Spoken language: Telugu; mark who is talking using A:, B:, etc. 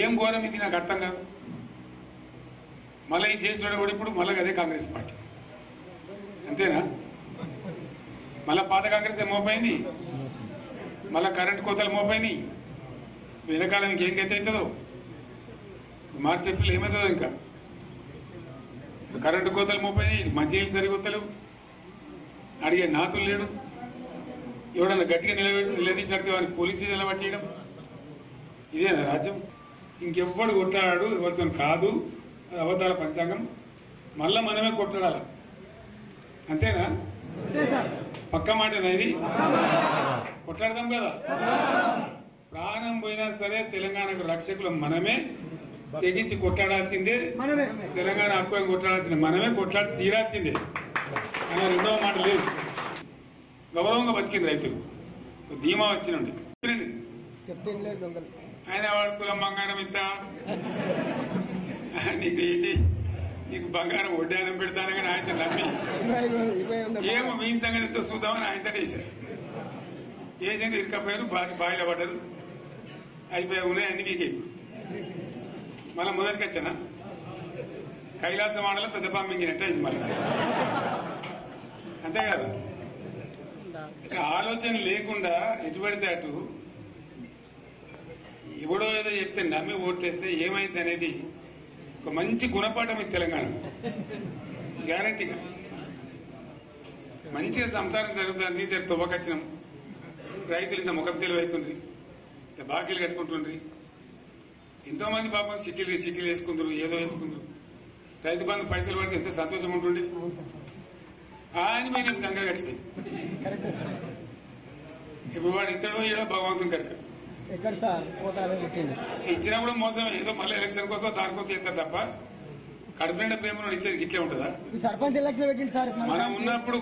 A: ఏం ఘోరం ఇది నాకు అర్థం కాదు. మళ్ళీ ఈ చేసినాడు కూడా ఇప్పుడు మళ్ళీ అదే కాంగ్రెస్ పార్టీ అంతేనా? మళ్ళా పాత కాంగ్రెస్ మోపైంది, మళ్ళా కరెంటు కోతలు మోపైనాయి. వెనకాలం ఇంకేం గతి అవుతుందో మార్చి ఏప్రిల్ ఏమవుతుందో ఇంకా కరెంటు కోతలు మోపైనాయి, మంచినీళ్ళు సరికొత్తలు, అడిగే నాతులు లేడు. ఎవడన్నా గట్టిగా నిలదీసినడితే వాడిని పోలీసు నిలబట్టేయడం ఇదేనా రాజ్యం? ఇంకెవ్వడు కొట్లాడాడు, ఎవరితో కాదు, అది అబద్ధాల పంచాంగం. మళ్ళా మనమే కొట్లాడాలి అంతేనా? పక్క మాటనా ఇది? కొట్లాడదాం కదా. ప్రాణం పోయినా సరే తెలంగాణకు రక్షకులు మనమే, తెగించి కొట్లాడాల్సిందే. తెలంగాణ హక్కులను కొట్లాడాల్సిందే, మనమే కొట్లాడి తీరాల్సిందే అన్న రెండవ మాట లేదు. గౌరవంగా బతికింది రైతులు, ధీమా వచ్చినండి. ఆయన వాడు తులం బంగారం ఇంత, నీకు ఏంటి, నీకు బంగారం వడ్డానం పెడతాను కానీ ఆయన నమ్మి ఏమో మీ సంగతి ఎంతో చూద్దామని ఆయన వేశారు. వేసింది ఇరుకపోయారు, బాయిలో పడ్డారు, అయిపోయాయి, ఉన్నాయి అన్ని మీకే. మళ్ళీ మొదటికి వచ్చానా కైలాస వాడలో పెద్ద పంపించినట్టు అయింది మళ్ళీ. అంతేకాదు, ఆలోచన లేకుండా ఎటు పడితే అటు ఎవడో ఏదో చెప్తే నమ్మి ఓట్లేస్తే ఏమైంది అనేది ఒక మంచి గుణపాఠం ఇది తెలంగాణ. గ్యారంటీగా మంచిగా సంసారం జరుగుతుంది. జరి తువ్వకచ్చినాం, రైతులు ఇంత ముఖం తెలివి అవుతుండ్రి, ఇంత బాకీలు కట్టుకుంటుండ్రి. ఎంతో మంది పాపం సిటీలు వేసుకుందరు, ఏదో వేసుకుందరు. రైతు బంధు పైసలు పడితే ఎంత సంతోషం ఉంటుండే. ఆయన పోయి నేను గంగ గచ్చిపోయి ఇప్పుడు వాడు ఇతడో ఏడో భగవంతుని కనుక ఇచ్చినా కూడా మోసం. ఏదో మళ్ళీ ఎలక్షన్ కోసం దానికోసం చేస్తారు తప్ప కడుపు నిండా ప్రేమను ఇచ్చేది ఇట్లే ఉంటుందా?
B: సర్పంచ్ ఎలక్షన్ పెట్టింది సార్.
A: మనం ఉన్నప్పుడు